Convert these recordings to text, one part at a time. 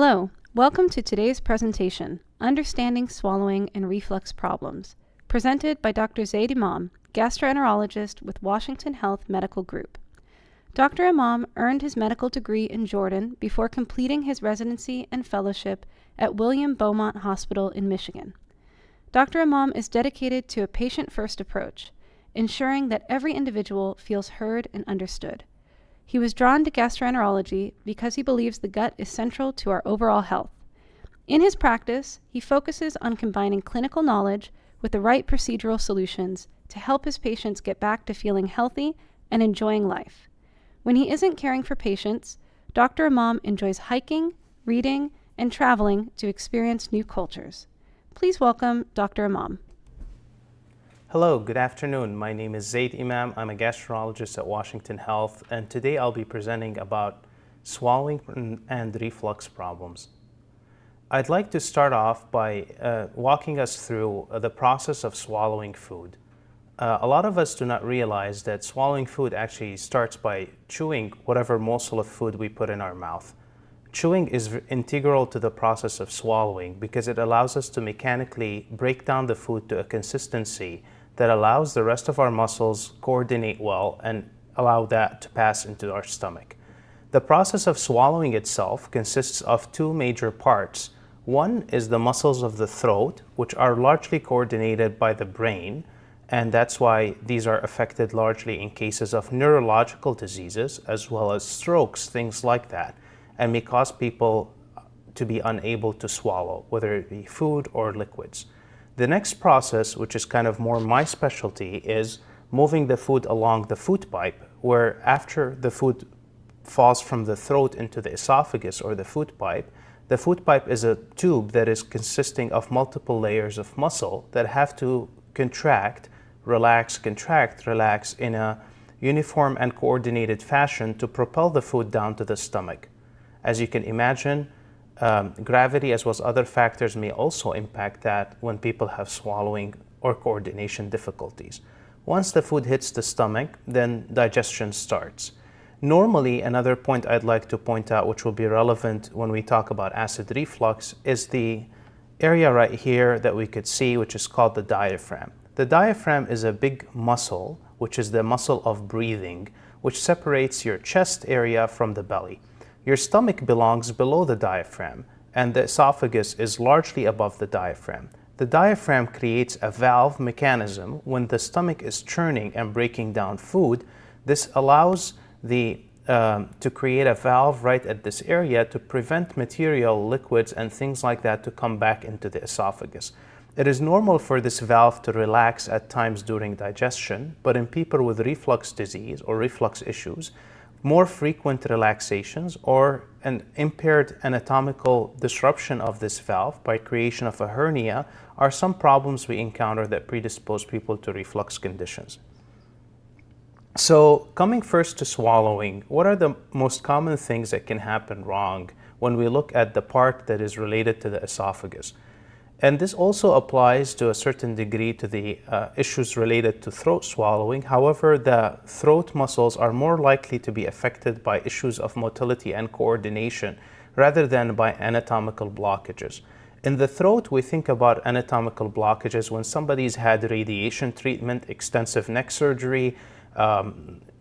Hello, welcome to today's presentation, Understanding Swallowing and Reflux Problems, presented by Dr. Zaid Imam, gastroenterologist with Washington Health Medical Group. Dr. Imam earned his medical degree in Jordan before completing his residency and fellowship at William Beaumont Hospital in Michigan. Dr. Imam is dedicated to a patient-first approach, ensuring that every individual feels heard and understood. He was drawn to gastroenterology because he believes the gut is central to our overall health. In his practice, he focuses on combining clinical knowledge with the right procedural solutions to help his patients get back to feeling healthy and enjoying life. When he isn't caring for patients, Dr. Imam enjoys hiking, reading, and traveling to experience new cultures. Please welcome Dr. Imam. Hello, good afternoon. My name is Zaid Imam. I'm a gastroenterologist at Washington Health, and today I'll be presenting about swallowing and reflux problems. I'd like to start off by walking us through the process of swallowing food. A lot of us do not realize that swallowing food actually starts by chewing whatever morsel of food we put in our mouth. Chewing is integral to the process of swallowing because it allows us to mechanically break down the food to a consistency that allows the rest of our muscles coordinate well and allow that to pass into our stomach. The process of swallowing itself consists of two major parts. One is the muscles of the throat, which are largely coordinated by the brain, and that's why these are affected largely in cases of neurological diseases as well as strokes, things like that, and may cause people to be unable to swallow, whether it be food or liquids. The next process, which is kind of more my specialty, is moving the food along the food pipe, where after the food falls from the throat into the esophagus or the food pipe is a tube that is consisting of multiple layers of muscle that have to contract, relax in a uniform and coordinated fashion to propel the food down to the stomach. As you can imagine, gravity as well as other factors may also impact that when people have swallowing or coordination difficulties. Once the food hits the stomach, then digestion starts. Normally, another point I'd like to point out, which will be relevant when we talk about acid reflux, is the area right here that we could see, which is called the diaphragm. The diaphragm is a big muscle, which is the muscle of breathing, which separates your chest area from the belly. Your stomach belongs below the diaphragm, and the esophagus is largely above the diaphragm. The diaphragm creates a valve mechanism when the stomach is churning and breaking down food. This allows to create a valve right at this area to prevent material, liquids, and things like that to come back into the esophagus. It is normal for this valve to relax at times during digestion, but in people with reflux disease or reflux issues, more frequent relaxations or an impaired anatomical disruption of this valve by creation of a hernia are some problems we encounter that predispose people to reflux conditions. So coming first to swallowing, what are the most common things that can happen wrong when we look at the part that is related to the esophagus? And this also applies to a certain degree to the issues related to throat swallowing. However, the throat muscles are more likely to be affected by issues of motility and coordination rather than by anatomical blockages. In the throat, we think about anatomical blockages when somebody's had radiation treatment, extensive neck surgery,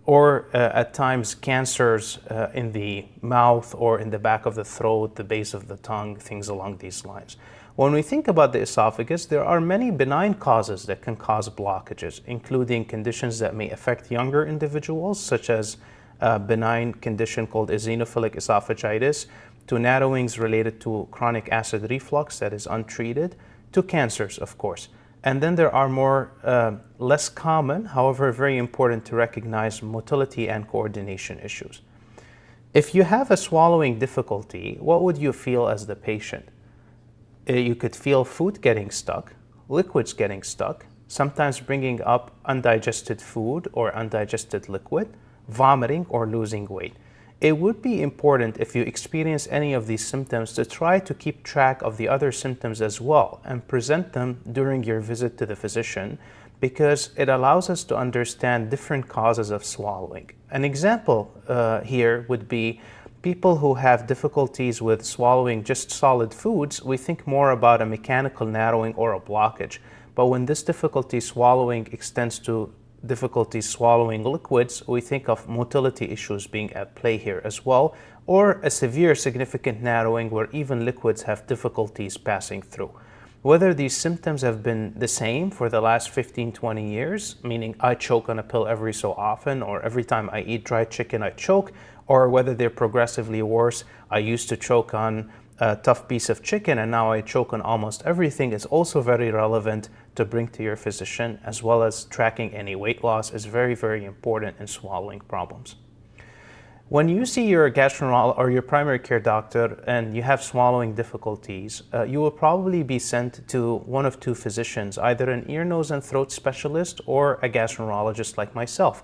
or at times cancers in the mouth or in the back of the throat, the base of the tongue, things along these lines. When we think about the esophagus, there are many benign causes that can cause blockages, including conditions that may affect younger individuals, such as a benign condition called eosinophilic esophagitis, to narrowings related to chronic acid reflux that is untreated, to cancers, of course. And then there are more less common, however very important to recognize, motility and coordination issues. If you have a swallowing difficulty, what would you feel as the patient? You could feel food getting stuck, liquids getting stuck, sometimes bringing up undigested food or undigested liquid, vomiting, or losing weight. It would be important if you experience any of these symptoms to try to keep track of the other symptoms as well and present them during your visit to the physician, because it allows us to understand different causes of swallowing. An example here would be People who have difficulties with swallowing just solid foods, we think more about a mechanical narrowing or a blockage. But when this difficulty swallowing extends to difficulty swallowing liquids, we think of motility issues being at play here as well, or a severe significant narrowing where even liquids have difficulties passing through. Whether these symptoms have been the same for the last 15-20 years, meaning I choke on a pill every so often, or every time I eat dry chicken I choke, or whether they're progressively worse, I used to choke on a tough piece of chicken and now I choke on almost everything, is also very relevant to bring to your physician, as well as tracking any weight loss is very, very important in swallowing problems. When you see your gastroenterologist or your primary care doctor and you have swallowing difficulties, you will probably be sent to one of two physicians, either an ear, nose, and throat specialist or a gastroenterologist like myself.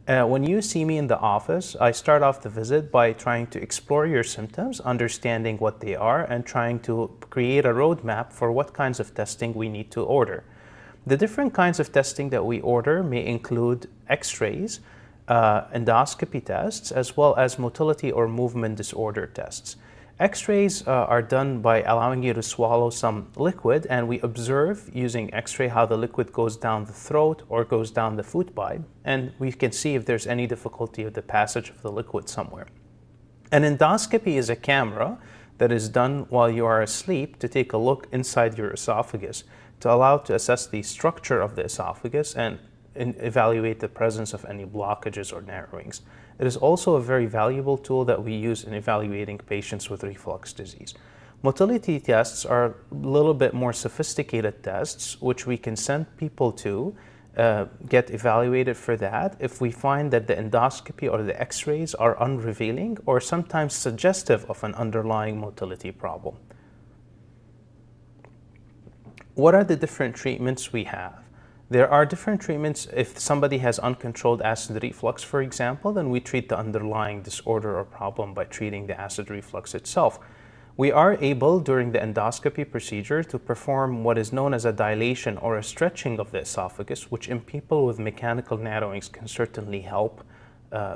When you see me in the office, I start off the visit by trying to explore your symptoms, understanding what they are, and trying to create a roadmap for what kinds of testing we need to order. The different kinds of testing that we order may include x-rays, endoscopy tests, as well as motility or movement disorder tests. X-rays are done by allowing you to swallow some liquid, and we observe using X-ray how the liquid goes down the throat or goes down the food pipe, and we can see if there's any difficulty with the passage of the liquid somewhere. An endoscopy is a camera that is done while you are asleep to take a look inside your esophagus to allow to assess the structure of the esophagus and evaluate the presence of any blockages or narrowings. It is also a very valuable tool that we use in evaluating patients with reflux disease. Motility tests are a little bit more sophisticated tests, which we can send people to get evaluated for that if we find that the endoscopy or the x-rays are unrevealing or sometimes suggestive of an underlying motility problem. What are the different treatments we have? There are different treatments. If somebody has uncontrolled acid reflux, for example, then we treat the underlying disorder or problem by treating the acid reflux itself. We are able, during the endoscopy procedure, to perform what is known as a dilation or a stretching of the esophagus, which in people with mechanical narrowings can certainly help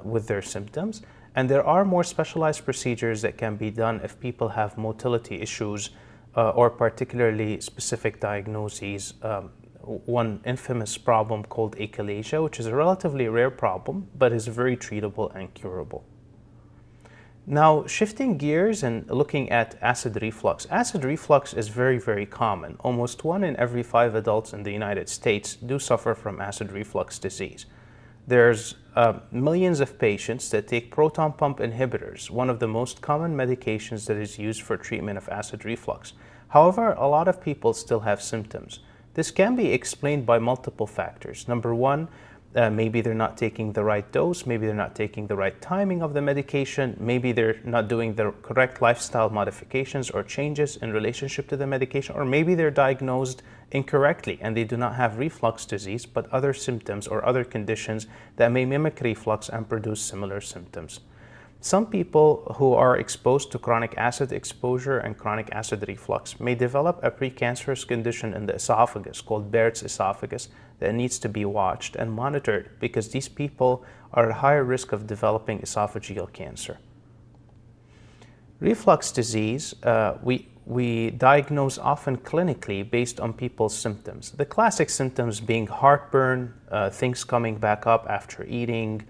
with their symptoms. And there are more specialized procedures that can be done if people have motility issues or particularly specific diagnoses. One infamous problem called achalasia, which is a relatively rare problem, but is very treatable and curable. Now, shifting gears and looking at acid reflux. Acid reflux is very, very common. Almost 1 in every 5 adults in the United States do suffer from acid reflux disease. There's millions of patients that take proton pump inhibitors, one of the most common medications that is used for treatment of acid reflux. However, a lot of people still have symptoms. This can be explained by multiple factors. Number one, maybe they're not taking the right dose, maybe they're not taking the right timing of the medication, maybe they're not doing the correct lifestyle modifications or changes in relationship to the medication, or maybe they're diagnosed incorrectly and they do not have reflux disease, but other symptoms or other conditions that may mimic reflux and produce similar symptoms. Some people who are exposed to chronic acid exposure and chronic acid reflux may develop a precancerous condition in the esophagus called Barrett's esophagus that needs to be watched and monitored because these people are at higher risk of developing esophageal cancer. Reflux disease, we diagnose often clinically based on people's symptoms. The classic symptoms being heartburn, things coming back up after eating,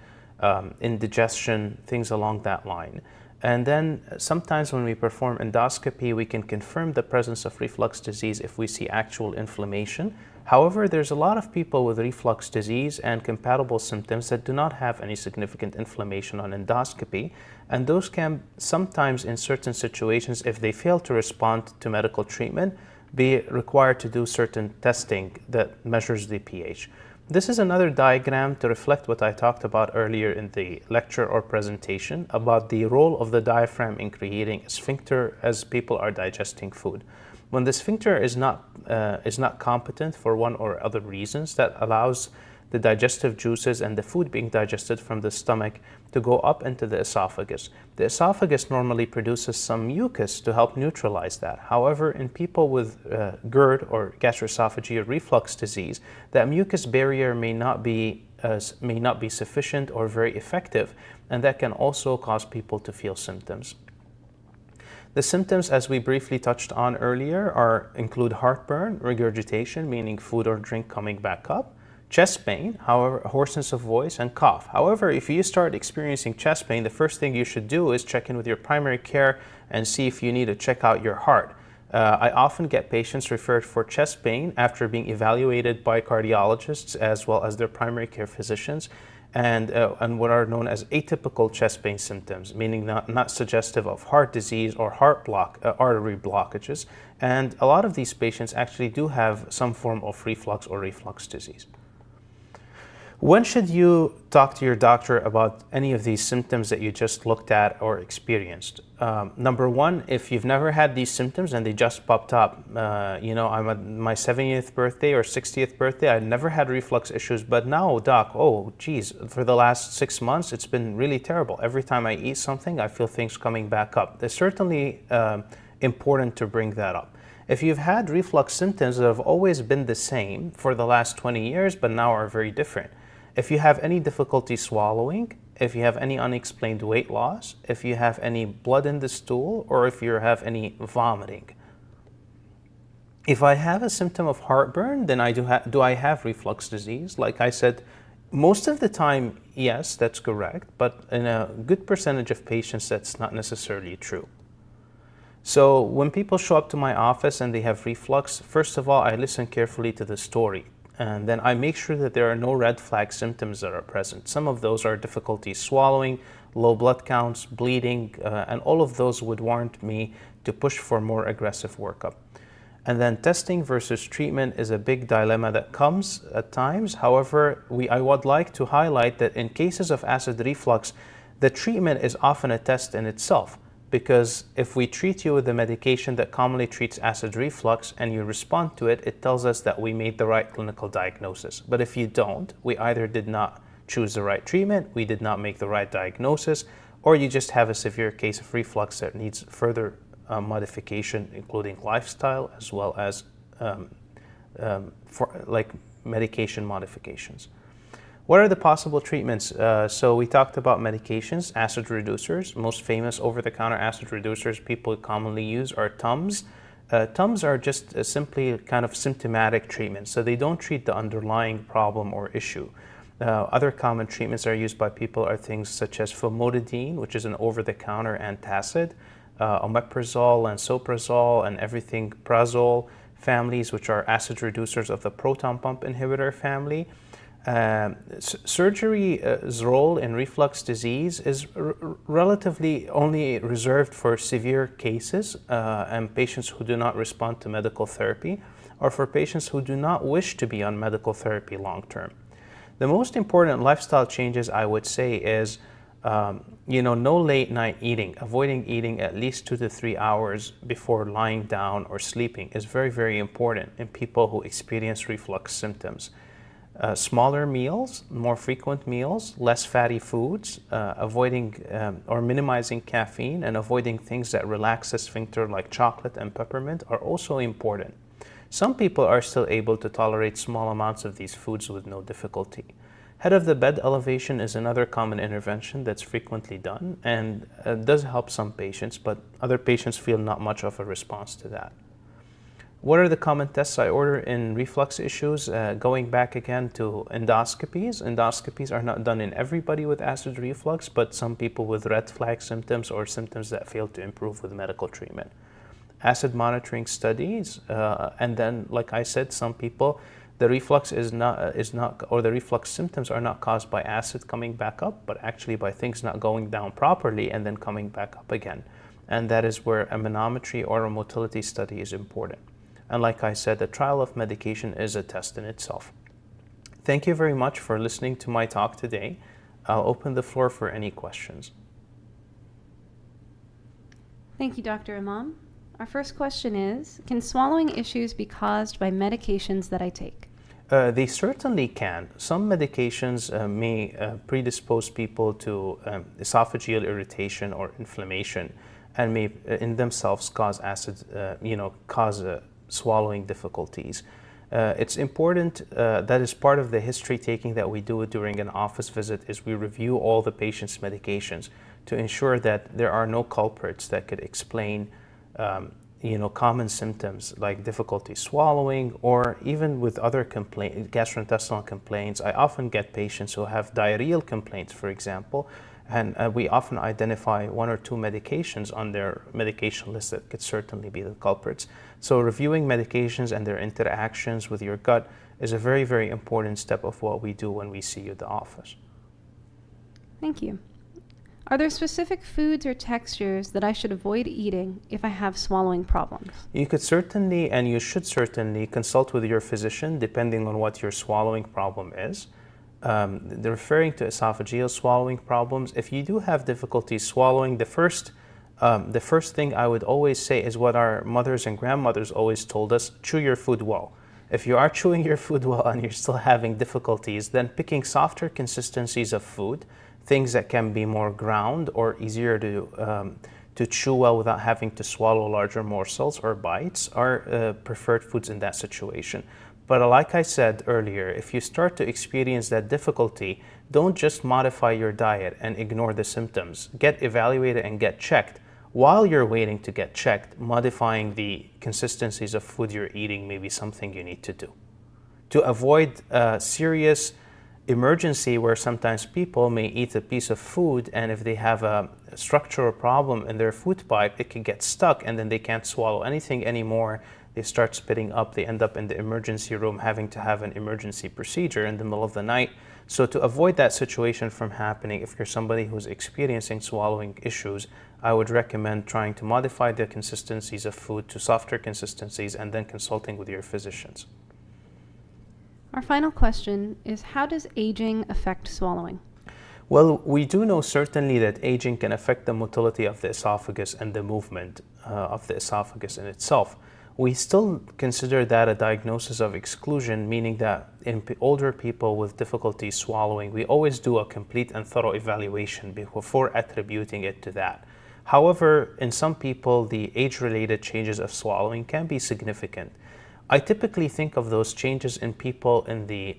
indigestion, things along that line. And then sometimes when we perform endoscopy, we can confirm the presence of reflux disease if we see actual inflammation. However, there's a lot of people with reflux disease and compatible symptoms that do not have any significant inflammation on endoscopy, and those can sometimes, in certain situations, if they fail to respond to medical treatment, be required to do certain testing that measures the pH. This is another diagram to reflect what I talked about earlier in the lecture or presentation about the role of the diaphragm in creating a sphincter as people are digesting food. When the sphincter is not competent for one or other reasons, that allows the digestive juices and the food being digested from the stomach to go up into the esophagus. The esophagus normally produces some mucus to help neutralize that. However, in people with GERD or gastroesophageal reflux disease, that mucus barrier may not be may not be sufficient or very effective, and that can also cause people to feel symptoms. The symptoms, as we briefly touched on earlier, include heartburn, regurgitation, meaning food or drink coming back up, chest pain, however, hoarseness of voice, and cough. However, if you start experiencing chest pain, the first thing you should do is check in with your primary care and see if you need to check out your heart. I often get patients referred for chest pain after being evaluated by cardiologists as well as their primary care physicians, and what are known as atypical chest pain symptoms, meaning not suggestive of heart disease or artery blockages. And a lot of these patients actually do have some form of reflux or reflux disease. When should you talk to your doctor about any of these symptoms that you just looked at or experienced? Number one, if you've never had these symptoms and they just popped up, I'm at my 70th birthday or 60th birthday, I never had reflux issues, but now, doc, oh geez, for the last 6 months, it's been really terrible. Every time I eat something, I feel things coming back up. It's certainly important to bring that up. If you've had reflux symptoms that have always been the same for the last 20 years, but now are very different, if you have any difficulty swallowing, if you have any unexplained weight loss, if you have any blood in the stool, or if you have any vomiting. If I have a symptom of heartburn, then do I have reflux disease? Like I said, most of the time, yes, that's correct, but in a good percentage of patients, that's not necessarily true. So when people show up to my office and they have reflux, first of all, I listen carefully to the story. And then I make sure that there are no red flag symptoms that are present. Some of those are difficulty swallowing, low blood counts, bleeding, and all of those would warrant me to push for more aggressive workup. And then testing versus treatment is a big dilemma that comes at times. However, I would like to highlight that in cases of acid reflux, the treatment is often a test in itself. Because if we treat you with the medication that commonly treats acid reflux and you respond to it, it tells us that we made the right clinical diagnosis. But if you don't, we either did not choose the right treatment, we did not make the right diagnosis, or you just have a severe case of reflux that needs further modification, including lifestyle as well as medication modifications. What are the possible treatments? So we talked about medications, acid reducers. Most famous over-the-counter acid reducers people commonly use are Tums. Tums are just simply kind of symptomatic treatments, so they don't treat the underlying problem or issue. Other common treatments that are used by people are things such as famotidine, which is an over-the-counter antacid, omeprazole and suprazole and everything prazole families, which are acid reducers of the proton pump inhibitor family. Surgery's role in reflux disease is relatively only reserved for severe cases and patients who do not respond to medical therapy, or for patients who do not wish to be on medical therapy long term. The most important lifestyle changes, I would say, is no late night eating. Avoiding eating at least 2 to 3 hours before lying down or sleeping is very, very important in people who experience reflux symptoms. Smaller meals, more frequent meals, less fatty foods, avoiding or minimizing caffeine, and avoiding things that relax the sphincter like chocolate and peppermint are also important. Some people are still able to tolerate small amounts of these foods with no difficulty. Head of the bed elevation is another common intervention that's frequently done and does help some patients, but other patients feel not much of a response to that. What are the common tests I order in reflux issues? Going back again to endoscopies. Endoscopies are not done in everybody with acid reflux, but some people with red flag symptoms or symptoms that fail to improve with medical treatment. Acid monitoring studies, and then, like I said, some people, the reflux the reflux symptoms are not caused by acid coming back up, but actually by things not going down properly and then coming back up again. And that is where a manometry or a motility study is important. And like I said, the trial of medication is a test in itself. Thank you very much for listening to my talk today. I'll open the floor for any questions. Thank you, Dr. Imam. Our first question is, can swallowing issues be caused by medications that I take? They certainly can. Some medications may predispose people to esophageal irritation or inflammation, and may in themselves cause swallowing difficulties. It's important, that is part of the history taking that we do during an office visit, is we review all the patient's medications to ensure that there are no culprits that could explain common symptoms like difficulty swallowing, or even with other gastrointestinal complaints. I often get patients who have diarrheal complaints, for example, and we often identify one or two medications on their medication list that could certainly be the culprits. So reviewing medications and their interactions with your gut is a very, very important step of what we do when we see you at the office. Thank you. Are there specific foods or textures that I should avoid eating if I have swallowing problems? You could certainly, and you should certainly, consult with your physician depending on what your swallowing problem is. They're referring to esophageal swallowing problems. If you do have difficulty swallowing, the first thing I would always say is what our mothers and grandmothers always told us: chew your food well. If you are chewing your food well and you're still having difficulties, then picking softer consistencies of food, things that can be more ground or easier to chew well without having to swallow larger morsels or bites, are preferred foods in that situation. But like I said earlier, if you start to experience that difficulty, don't just modify your diet and ignore the symptoms. Get evaluated and get checked. While you're waiting to get checked, modifying the consistencies of food you're eating may be something you need to do. To avoid serious emergency where sometimes people may eat a piece of food, and if they have a structural problem in their food pipe, it can get stuck and then they can't swallow anything anymore. They start spitting up, they end up in the emergency room having to have an emergency procedure in the middle of the night. So to avoid that situation from happening, if you're somebody who's experiencing swallowing issues, I would recommend trying to modify the consistencies of food to softer consistencies and then consulting with your physicians. Our final question is, how does aging affect swallowing? Well, we do know certainly that aging can affect the motility of the esophagus and the movement of the esophagus in itself. We still consider that a diagnosis of exclusion, meaning that in older people with difficulty swallowing, we always do a complete and thorough evaluation before attributing it to that. However, in some people, the age-related changes of swallowing can be significant. I typically think of those changes in people in the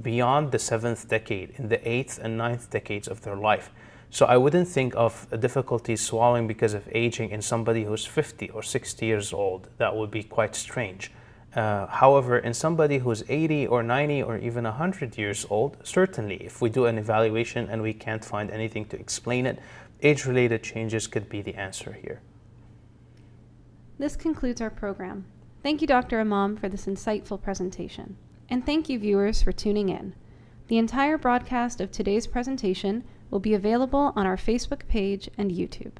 beyond the 7th decade, in the 8th and 9th decades of their life. So I wouldn't think of difficulty swallowing because of aging in somebody who's 50 or 60 years old. That would be quite strange. However, in somebody who's 80 or 90 or even 100 years old, certainly if we do an evaluation and we can't find anything to explain it, age-related changes could be the answer here. This concludes our program. Thank you, Dr. Imam, for this insightful presentation. And thank you, viewers, for tuning in. The entire broadcast of today's presentation will be available on our Facebook page and YouTube.